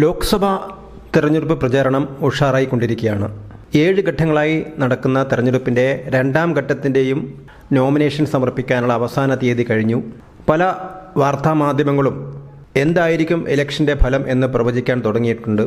ലോക്സഭാ തെരഞ്ഞെടുപ്പ് പ്രചാരണം ഉഷാറായിക്കൊണ്ടിരിക്കുകയാണ്. 7 ഘട്ടങ്ങളായി നടക്കുന്ന തെരഞ്ഞെടുപ്പിൻ്റെ രണ്ടാം ഘട്ടത്തിൻ്റെയും നോമിനേഷൻ സമർപ്പിക്കാനുള്ള അവസാന തീയതി കഴിഞ്ഞു. പല വാർത്താമാധ്യമങ്ങളും എന്തായിരിക്കും ഇലക്ഷൻ്റെ ഫലം എന്ന് പ്രവചിക്കാൻ തുടങ്ങിയിട്ടുണ്ട്.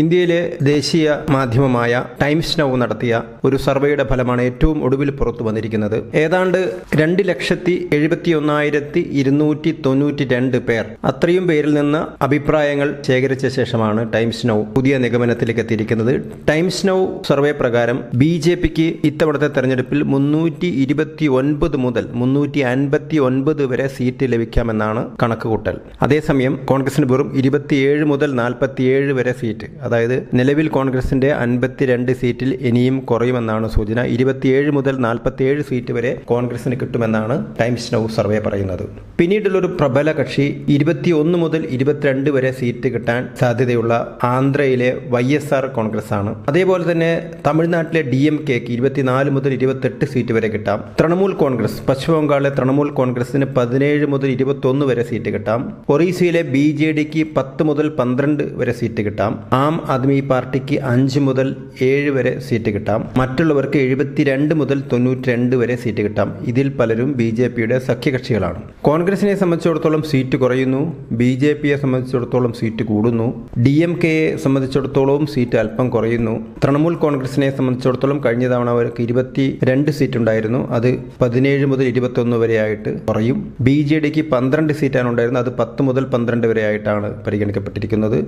ഇന്ത്യയിലെ ദേശീയ മാധ്യമമായ ടൈംസ് നൗ നടത്തിയ ഒരു സർവേയുടെ ഫലമാണ് ഏറ്റവും ഒടുവിൽ പുറത്തു വന്നിരിക്കുന്നത്. ഏതാണ്ട് 2,71,292 പേർ, അത്രയും പേരിൽ നിന്ന് അഭിപ്രായങ്ങൾ ശേഖരിച്ച ശേഷമാണ് ടൈംസ് നൗ പുതിയ നിഗമനത്തിലേക്ക് എത്തിയിരിക്കുന്നത്. ടൈംസ് നൗ സർവേ പ്രകാരം BJPക്ക് ഇത്തവണത്തെ തെരഞ്ഞെടുപ്പിൽ 329 മുതൽ 359 വരെ സീറ്റ് ലഭിക്കാമെന്നാണ് കണക്കുകൂട്ടൽ. അതേസമയം കോൺഗ്രസിന് വെറും 27 മുതൽ 47 വരെ സീറ്റ്, അതായത് നിലവിൽ കോൺഗ്രസിന്റെ 52 സീറ്റിൽ ഇനിയും കുറയുമെന്നാണ് സൂചന. 27 മുതൽ 47 സീറ്റ് വരെ കോൺഗ്രസിന് കിട്ടുമെന്നാണ് ടൈംസ് നൗ സർവേ പറയുന്നത്. പിന്നീടുള്ളൊരു പ്രബല കക്ഷി 21 മുതൽ 22 വരെ സീറ്റ് കിട്ടാൻ സാധ്യതയുള്ള ആന്ധ്രയിലെ YSR കോൺഗ്രസ് ആണ്. അതേപോലെ തന്നെ തമിഴ്നാട്ടിലെ DMKക്ക് 24 മുതൽ 28 സീറ്റ് വരെ കിട്ടാം. തൃണമൂൽ കോൺഗ്രസ്, പശ്ചിമ ബംഗാളിലെ തൃണമൂൽ കോൺഗ്രസിന് 17 മുതൽ 21 വരെ സീറ്റ് കിട്ടാം. ഒറീസയിലെ BJDക്ക് 10 മുതൽ 12 വരെ സീറ്റ് കിട്ടാം. ആം ആദ്മി പാർട്ടിക്ക് 5 മുതൽ 7 വരെ സീറ്റ് കിട്ടാം. മറ്റുള്ളവർക്ക് 72 മുതൽ 92 വരെ സീറ്റ് കിട്ടാം. ഇതിൽ പലരും BJPയുടെ സഖ്യകക്ഷികളാണ്. കോൺഗ്രസിനെ സംബന്ധിച്ചിടത്തോളം സീറ്റ് കുറയുന്നു, BJPയെ സംബന്ധിച്ചിടത്തോളം സീറ്റ് കൂടുന്നു, DMKയെ സംബന്ധിച്ചിടത്തോളം സീറ്റ് അല്പം കുറയുന്നു. തൃണമൂൽ കോൺഗ്രസിനെ സംബന്ധിച്ചിടത്തോളം കഴിഞ്ഞ തവണ അവർക്ക് 22 സീറ്റ് ഉണ്ടായിരുന്നു, അത് 17 മുതൽ 21 വരെ ആയിട്ട് കുറയും. BJDക്ക് 12 സീറ്റാണ് ഉണ്ടായിരുന്നത്, അത് 10 മുതൽ 12 വരെ ആയിട്ടാണ് പരിഗണിക്കപ്പെട്ടിരിക്കുന്നത്.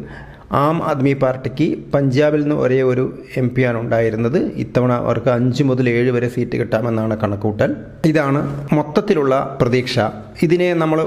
ആം ആദ്മി പാർട്ടിക്ക് പഞ്ചാബിൽ നിന്ന് ഒരേ ഒരു MP ആണ് ഉണ്ടായിരുന്നത്. ഇത്തവണ അവർക്ക് 5 മുതൽ 7 വരെ സീറ്റ് കിട്ടാമെന്നാണ് കണക്കൂട്ടൽ. ഇതാണ് മൊത്തത്തിലുള്ള പ്രതീക്ഷ. ഇതിനെ നമ്മൾ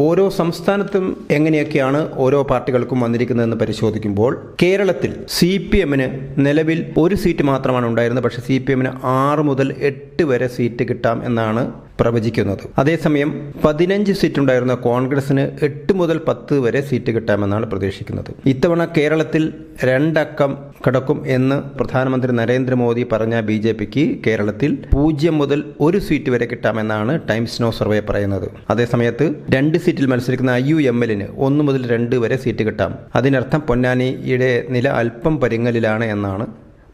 ഓരോ സംസ്ഥാനത്തും എങ്ങനെയൊക്കെയാണ് ഓരോ പാർട്ടികൾക്കും വന്നിരിക്കുന്നതെന്ന് പരിശോധിക്കുമ്പോൾ കേരളത്തിൽ CPMന് നിലവിൽ ഒരു സീറ്റ് മാത്രമാണ് ഉണ്ടായിരുന്നത്. പക്ഷേ CPMന് 6 മുതൽ 8 വരെ സീറ്റ് കിട്ടാം എന്നാണ് പ്രവചിക്കുന്നത്. അതേസമയം 15 സീറ്റ് ഉണ്ടായിരുന്ന കോൺഗ്രസിന് 8 മുതൽ 10 വരെ സീറ്റ് കിട്ടാമെന്നാണ് പ്രതീക്ഷിക്കുന്നത്. ഇത്തവണ കേരളത്തിൽ 2 അക്കം കടക്കും എന്ന് പ്രധാനമന്ത്രി നരേന്ദ്രമോദി പറഞ്ഞ BJPക്ക് കേരളത്തിൽ 0 മുതൽ 1 സീറ്റ് വരെ കിട്ടാമെന്നാണ് ടൈംസ് നൗ സർവേ പറയുന്നത്. അതേസമയത്ത് 2 സീറ്റിൽ മത്സരിക്കുന്ന IUMLന് 1 മുതൽ 2 വരെ സീറ്റ് കിട്ടാം. അതിനർത്ഥം പൊന്നാനിയുടെ നില അല്പം പരിങ്ങലിലാണ് എന്നാണ്.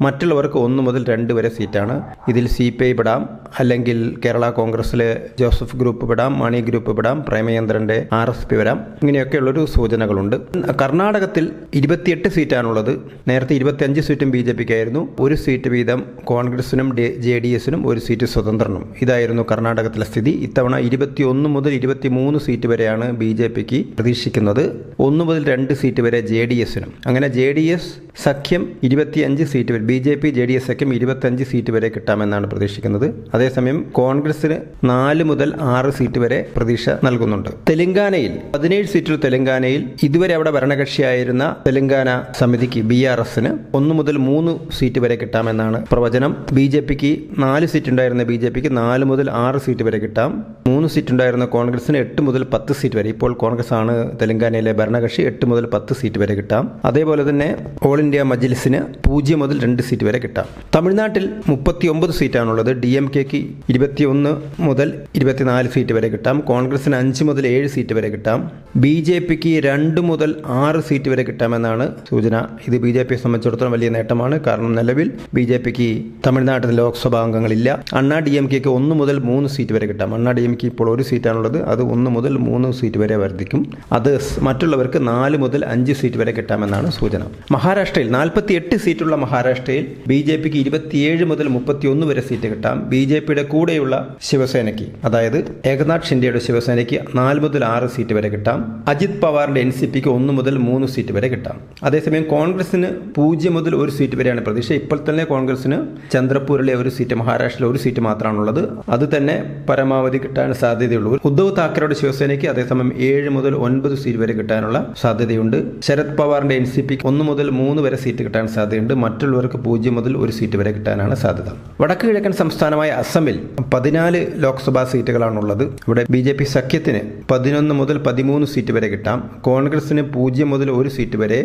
മറ്റുള്ളവർക്ക് 1 മുതൽ 2 വരെ സീറ്റാണ്. ഇതിൽ CPI പെടാം, അല്ലെങ്കിൽ കേരള കോൺഗ്രസിലെ ജോസഫ് ഗ്രൂപ്പ് പെടാം, മണി ഗ്രൂപ്പ് പെടാം, പ്രേമചന്ദ്രന്റെ RSP വരാം. ഇങ്ങനെയൊക്കെയുള്ളൊരു സൂചനകളുണ്ട്. കർണാടകത്തിൽ 28 സീറ്റാണുള്ളത്. നേരത്തെ 25 സീറ്റും BJPക്കായിരുന്നു. 1 സീറ്റ് വീതം കോൺഗ്രസിനും JDSനും 1 സീറ്റ് സ്വതന്ത്രനും. ഇതായിരുന്നു കർണാടകത്തിലെ സ്ഥിതി. ഇത്തവണ 21 മുതൽ 23 സീറ്റ് വരെയാണ് BJPക്ക് പ്രതീക്ഷിക്കുന്നത്. 1 മുതൽ 2 സീറ്റ് വരെ JDSനും. അങ്ങനെ JDS സഖ്യം 25 സീറ്റ് വരെ, BJP JDS സഖ്യം 25 സീറ്റ് വരെ കിട്ടാമെന്നാണ് പ്രതീക്ഷിക്കുന്നത്. അതേസമയം കോൺഗ്രസിന് 4 മുതൽ 6 സീറ്റ് വരെ പ്രതീക്ഷ നൽകുന്നുണ്ട്. തെലങ്കാനയിൽ 17 സീറ്റിൽ തെലങ്കാനയിൽ ഇതുവരെ അവിടെ ഭരണകക്ഷിയായിരുന്ന തെലങ്കാന സമിതിക്ക് BRSന് 1 മുതൽ 3 സീറ്റ് വരെ കിട്ടാമെന്നാണ് പ്രവചനം. BJPക്ക് 4 സീറ്റ് ഉണ്ടായിരുന്ന BJPക്ക് 4 മുതൽ 6 സീറ്റ് വരെ കിട്ടാം. 3 സീറ്റ് ഉണ്ടായിരുന്ന കോൺഗ്രസിന് 8 മുതൽ 10 സീറ്റ് വരെ. ഇപ്പോൾ കോൺഗ്രസ് ആണ് തെലങ്കാനയിലെ ഭരണകക്ഷി. 8 മുതൽ 10 സീറ്റ് വരെ കിട്ടാം. അതേപോലെ തന്നെ ഓൾ ഇന്ത്യ മജ്ലിസിന് 0 മുതൽ 2 സീറ്റ് വരെ കിട്ടാം. തമിഴ്നാട്ടിൽ 39 സീറ്റാണുള്ളത്. DMKക്ക് 21 മുതൽ 24 സീറ്റ് വരെ കിട്ടാം. കോൺഗ്രസിന് 5 മുതൽ 7 സീറ്റ് വരെ കിട്ടാം. BJPക്ക് 2 മുതൽ 6 സീറ്റ് വരെ കിട്ടാമെന്നാണ് സൂചന. ഇത് BJPയെ സംബന്ധിച്ചിടത്തോളം വലിയ നേട്ടമാണ്. കാരണം നിലവിൽ BJPക്ക് തമിഴ്നാട്ടിൽ ലോക്സഭാ അംഗങ്ങളില്ല. അണ്ണാ DMKക്ക് 1 മുതൽ 3 സീറ്റ് വരെ കിട്ടാം. അണ്ണാ DMK ഇപ്പോൾ 1 സീറ്റാണുള്ളത്, അത് 1 മുതൽ 3 സീറ്റ് വരെ വർദ്ധിക്കും. അത് മറ്റുള്ളവർക്ക് 4 മുതൽ 5 സീറ്റ് വരെ കിട്ടാമെന്നാണ് സൂചന. മഹാരാഷ്ട്രയിൽ 48 സീറ്റുള്ള മഹാരാഷ്ട്രയിൽ BJPക്ക് 27 മുതൽ 31 വരെ സീറ്റ് കിട്ടാം. BJPയുടെ കൂടെയുള്ള ശിവസേനയ്ക്ക്, അതായത് ഏകനാഥ് ഷിൻഡെയുടെ ശിവസേനയ്ക്ക് 4 മുതൽ 6 സീറ്റ് വരെ കിട്ടാം. അജിത് പവാറിന്റെ NCPക്ക് 1 മുതൽ 3 സീറ്റ് വരെ കിട്ടാം. അതേസമയം കോൺഗ്രസിന് 0 മുതൽ 1 സീറ്റ് വരെയാണ് പ്രതീക്ഷ. ഇപ്പോൾ തന്നെ കോൺഗ്രസിന് ചന്ദ്രപൂരിലെ 1 സീറ്റ്, മഹാരാഷ്ട്രയിലെ 1 സീറ്റ് മാത്രമാണുള്ളത്. അത് തന്നെ പരമാവധി കിട്ടാൻ സാധ്യതയുള്ളൂ. ഉദ്ധവ് താക്കറെയുടെ ശിവസേനയ്ക്ക് അതേസമയം 7 മുതൽ 9 സീറ്റ് വരെ കിട്ടാനുള്ള സാധ്യതയുണ്ട്. ശരത് പവാറിന്റെ NCPക്ക് 1 മുതൽ 3 വരെ സീറ്റ് കിട്ടാൻ സാധ്യതയുണ്ട്. മറ്റുള്ളവർക്ക് 0 മുതൽ 1 സീറ്റ് വരെ കിട്ടാനാണ് സാധ്യത. വടക്ക് കിഴക്കൻ സംസ്ഥാനമായ അസമിൽ 14 ലോക്സഭാ സീറ്റുകളാണുള്ളത്. ഇവിടെ BJP സഖ്യത്തിന് 11 മുതൽ 13 സീറ്റ് വരെ കിട്ടാം. കോൺഗ്രസിന് 0 മുതൽ 1 സീറ്റ് വരെ,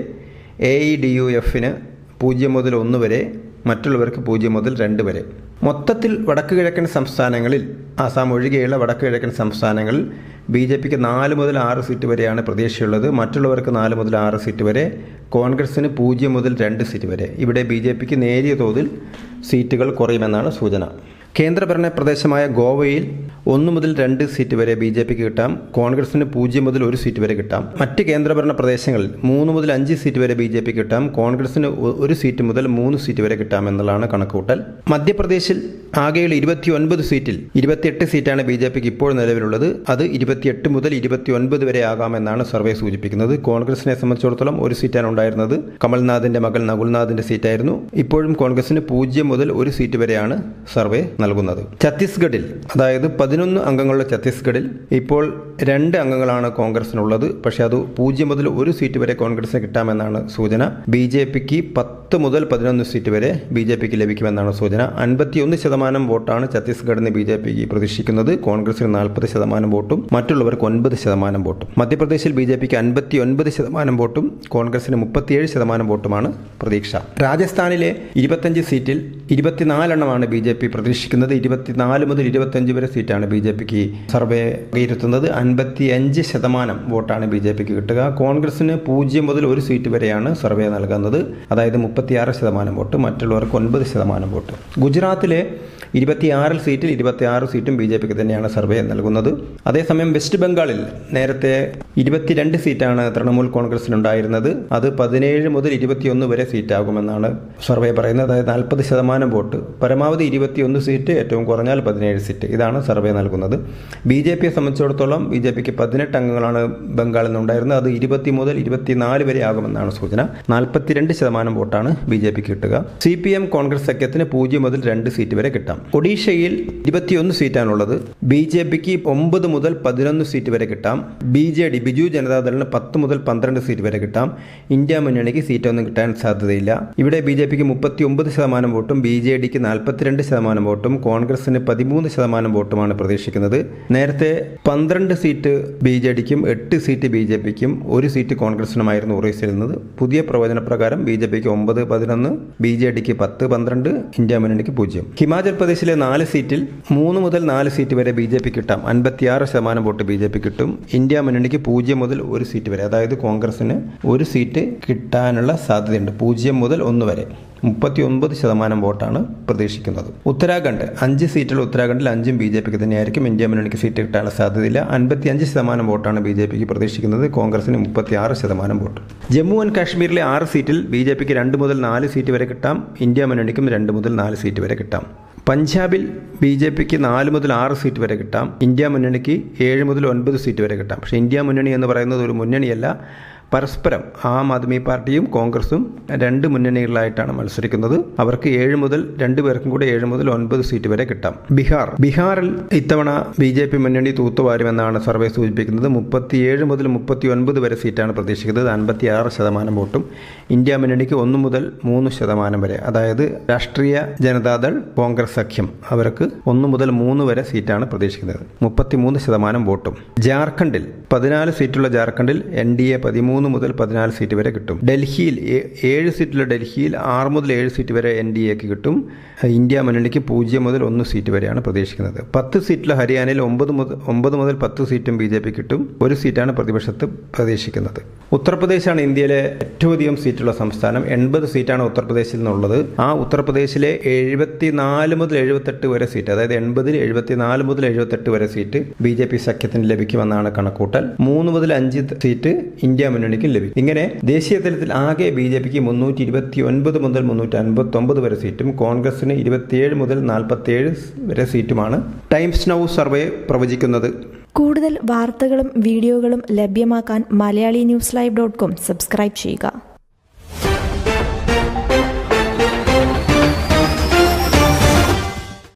AEDUFന് 0 മുതൽ 1 വരെ, മറ്റുള്ളവർക്ക് 0 മുതൽ 2 വരെ. മൊത്തത്തിൽ വടക്ക് കിഴക്കൻ സംസ്ഥാനങ്ങളിൽ, ആസാം ഒഴികെയുള്ള വടക്ക് കിഴക്കൻ സംസ്ഥാനങ്ങളിൽ BJPക്ക് 4 മുതൽ 6 സീറ്റ് വരെയാണ് പ്രതീക്ഷയുള്ളത്. മറ്റുള്ളവർക്ക് 4 മുതൽ 6 സീറ്റ് വരെ, കോൺഗ്രസിന് 0 മുതൽ 2 സീറ്റ് വരെ. ഇവിടെ BJPക്ക് നേരിയ തോതിൽ സീറ്റുകൾ കുറയുമെന്നാണ് സൂചന. കേന്ദ്രഭരണ പ്രദേശമായ ഗോവയിൽ 1 മുതൽ 2 സീറ്റ് വരെ BJPക്ക് കിട്ടാം. കോൺഗ്രസിന് 0 മുതൽ 1 സീറ്റ് വരെ കിട്ടാം. മറ്റ് കേന്ദ്രഭരണ പ്രദേശങ്ങളിൽ 3 മുതൽ 5 സീറ്റ് വരെ BJPക്ക് കിട്ടാം. കോൺഗ്രസിന് 1 സീറ്റ് മുതൽ 3 സീറ്റ് വരെ കിട്ടാമെന്നുള്ളതാണ് കണക്കുകൂട്ടൽ. മധ്യപ്രദേശിൽ ആകെയുള്ള 29 സീറ്റിൽ 28 സീറ്റാണ് BJPക്ക് ഇപ്പോൾ നിലവിലുള്ളത്. അത് 28 മുതൽ 29 വരെ ആകാമെന്നാണ് സർവേ സൂചിപ്പിക്കുന്നത്. കോൺഗ്രസിനെ സംബന്ധിച്ചിടത്തോളം 1 സീറ്റാണ് ഉണ്ടായിരുന്നത്. കമൽനാഥിന്റെ മകൾ നകുൽനാഥിന്റെ സീറ്റായിരുന്നു. ഇപ്പോഴും കോൺഗ്രസിന് 0 മുതൽ 1 സീറ്റ് വരെയാണ് സർവേ നൽകുന്നത്. ഛത്തീസ്ഗഡിൽ, അതായത് 11 അംഗങ്ങളുടെ ഛത്തീസ്ഗഡിൽ ഇപ്പോൾ 2 അംഗങ്ങളാണ് കോൺഗ്രസിനുള്ളത്. പക്ഷേ അത് 0 മുതൽ 1 സീറ്റ് വരെ കോൺഗ്രസിന് കിട്ടാമെന്നാണ് സൂചന. BJPക്ക് 10 മുതൽ 11 സീറ്റ് വരെ BJPക്ക് ലഭിക്കുമെന്നാണ് സൂചന. 51% വോട്ടാണ് ഛത്തീസ്ഗഡിൽ നിന്ന് BJPക്ക് പ്രതീക്ഷിക്കുന്നത്. കോൺഗ്രസിന് 40% വോട്ടും മറ്റുള്ളവർക്ക് 9% വോട്ടും. മധ്യപ്രദേശിൽ BJPക്ക് 59% വോട്ടും കോൺഗ്രസിന് 37% വോട്ടുമാണ് പ്രതീക്ഷ. രാജസ്ഥാനിലെ 25 സീറ്റിൽ 24 എണ്ണമാണ് BJP പ്രതീക്ഷിക്കുന്നത്. 24 മുതൽ 25 വരെ സീറ്റാണ് BJPക്ക് സർവേ വിലയിരുത്തുന്നത്. 55% വോട്ടാണ് BJPക്ക് കിട്ടുക. കോൺഗ്രസിന് 0 മുതൽ 1 സീറ്റ് വരെയാണ് സർവേ നൽകുന്നത്. അതായത് 36% വോട്ട്, മറ്റുള്ളവർക്ക് 9% വോട്ട്. ഗുജറാത്തിലെ 26 സീറ്റിൽ 26 സീറ്റും BJPക്ക് തന്നെയാണ് സർവേ നൽകുന്നത്. അതേസമയം വെസ്റ്റ് ബംഗാളിൽ നേരത്തെ 22 സീറ്റാണ് തൃണമൂൽ കോൺഗ്രസിനുണ്ടായിരുന്നത്. അത് 17 മുതൽ 21 വരെ സീറ്റാകുമെന്നാണ് സർവേ പറയുന്നത്. അതായത് 40% വോട്ട്, പരമാവധി 21 സീറ്റ്, ഏറ്റവും കുറഞ്ഞാൽ 17 സീറ്റ്. ഇതാണ് സർവേ നൽകുന്നത്. BJPയെ സംബന്ധിച്ചിടത്തോളം BJPക്ക് 18 അംഗങ്ങളാണ് ബംഗാളിൽ നിന്നുണ്ടായിരുന്നത്. അത് 20 മുതൽ 24 വരെ ആകുമെന്നാണ് സൂചന. 42% വോട്ടാണ് BJPക്ക് കിട്ടുക. CPM കോൺഗ്രസ് സഖ്യത്തിന് 0 മുതൽ 2 സീറ്റ് വരെ കിട്ടാം. ഒഡീഷയിൽ 21 സീറ്റാണുള്ളത്. BJPക്ക് 9 മുതൽ 11 സീറ്റ് വരെ കിട്ടാം. BJD ബിജു ജനതാദളിന് 10 മുതൽ 12 സീറ്റ് വരെ കിട്ടാം. ഇന്ത്യ മുന്നണിക്ക് സീറ്റൊന്നും കിട്ടാൻ സാധ്യതയില്ല. ഇവിടെ BJPക്ക് 39% വോട്ടും BJDക്ക് 42% വോട്ടും കോൺഗ്രസിന് 13% വോട്ടുമാണ് പ്രതീക്ഷിക്കുന്നത്. നേരത്തെ 12 സീറ്റ് BJDക്കും 8 സീറ്റ് BJPക്കും 1 സീറ്റ് കോൺഗ്രസിനുമായിരുന്നു ഉറയിച്ചിരുന്നത്. പുതിയ പ്രവചന പ്രകാരം BJPക്ക് 9, 11, BJDക്ക് 10, 12, ഇന്ത്യ മുന്നണിക്ക് 0. ഹിമാചൽ പ്രദേശിലെ 4 സീറ്റിൽ 3 മുതൽ 4 സീറ്റ് വരെ BJPക്ക് കിട്ടാം. 56% വോട്ട് BJPക്ക് കിട്ടും. ഇന്ത്യ മുന്നണിക്ക് 0 മുതൽ 1 സീറ്റ് വരെ, അതായത് കോൺഗ്രസിന് 1 സീറ്റ് കിട്ടാനുള്ള സാധ്യതയുണ്ട്. 0 മുതൽ 1 വരെ 39% വോട്ടാണ് പ്രതീക്ഷിക്കുന്നത്. ഉത്തരാഖണ്ഡ് 5 സീറ്റുള്ള ഉത്തരാഖണ്ഡിൽ 5ഉം BJPക്ക് തന്നെയായിരിക്കും. ഇന്ത്യ മുന്നണിക്ക് സീറ്റ് കിട്ടാനുള്ള സാധ്യതയില്ല. 55% വോട്ടാണ് BJPക്ക് പ്രതീക്ഷിക്കുന്നത്. കോൺഗ്രസിന് 36% വോട്ട്. ജമ്മു ആൻഡ് കാശ്മീരിലെ 6 സീറ്റിൽ BJPക്ക് 2 മുതൽ 4 സീറ്റ് വരെ കിട്ടാം. ഇന്ത്യ മുന്നണിക്കും 2 മുതൽ 4 സീറ്റ് വരെ കിട്ടാം. പഞ്ചാബിൽ BJPക്ക് 4 മുതൽ 6 സീറ്റ് വരെ കിട്ടാം. ഇന്ത്യ മുന്നണിക്ക് 7 മുതൽ 9 സീറ്റ് വരെ കിട്ടാം. പക്ഷേ ഇന്ത്യ മുന്നണി എന്ന് പറയുന്നത് ഒരു മുന്നണിയല്ല. പരസ്പരം ആം ആദ്മി പാർട്ടിയും കോൺഗ്രസും 2 മുന്നണികളിലായിട്ടാണ് മത്സരിക്കുന്നത്. അവർക്ക് 7 മുതൽ 2 പേർക്കും കൂടെ 7 മുതൽ 9 സീറ്റ് വരെ കിട്ടാം. ബീഹാറിൽ ഇത്തവണ BJP മുന്നണി തൂത്തുവാരുമെന്നാണ് സർവേ സൂചിപ്പിക്കുന്നത്. 37 മുതൽ 39 വരെ സീറ്റാണ് പ്രതീക്ഷിക്കുന്നത്. 56% വോട്ടും. ഇന്ത്യ മുന്നണിക്ക് 1 മുതൽ 3% വരെ, അതായത് രാഷ്ട്രീയ ജനതാദൾ കോൺഗ്രസ് സഖ്യം, അവർക്ക് 1 മുതൽ 3 വരെ സീറ്റാണ് പ്രതീക്ഷിക്കുന്നത്. 33% വോട്ടും. ജാർഖണ്ഡിൽ 14 സീറ്റുള്ള ജാർഖണ്ഡിൽ NDA 13 മുതൽ 14 സീറ്റ് വരെ കിട്ടും. ഡൽഹിയിൽ 7 സീറ്റുള്ള ഡൽഹിയിൽ 6 മുതൽ 7 സീറ്റ് വരെ NDAക്ക് കിട്ടും. ഇന്ത്യ മുന്നണിക്ക് 0 മുതൽ 1 സീറ്റ് വരെയാണ് പ്രതീക്ഷിക്കുന്നത്. 10 സീറ്റുള്ള ഹരിയാനയിൽ 9 മുതൽ 10 സീറ്റും BJP കിട്ടും. 1 സീറ്റാണ് പ്രതിപക്ഷത്ത് പ്രതീക്ഷിക്കുന്നത്. ഉത്തർപ്രദേശാണ് ഇന്ത്യയിലെ ഏറ്റവും അധികം സീറ്റുള്ള സംസ്ഥാനം. 80 സീറ്റാണ് ഉത്തർപ്രദേശിൽ നിന്നുള്ളത്. ആ ഉത്തർപ്രദേശിലെ 74 മുതൽ 78 വരെ സീറ്റ്, അതായത് 80-ൽ 74 മുതൽ 78 വരെ സീറ്റ് BJP സഖ്യത്തിന് ലഭിക്കുമെന്നാണ് കണക്കൂട്ടൽ. 3 മുതൽ 5 സീറ്റ് ഇന്ത്യ മുന്നണിക്കും ലഭിക്കും. ഇങ്ങനെ ദേശീയ തലത്തിൽ ആകെ BJPക്ക് 329 മുതൽ 359 വരെ സീറ്റും കോൺഗ്രസിന് 27 മുതൽ 47 വരെ സീറ്റുമാണ് ടൈംസ് നൗ സർവേ പ്രവചിക്കുന്നത്. കൂടുതൽ വാർത്തകളും വീഡിയോകളും ലഭ്യമാക്കാൻ MalayaliNewsLive.com സബ്സ്ക്രൈബ് ചെയ്യുക.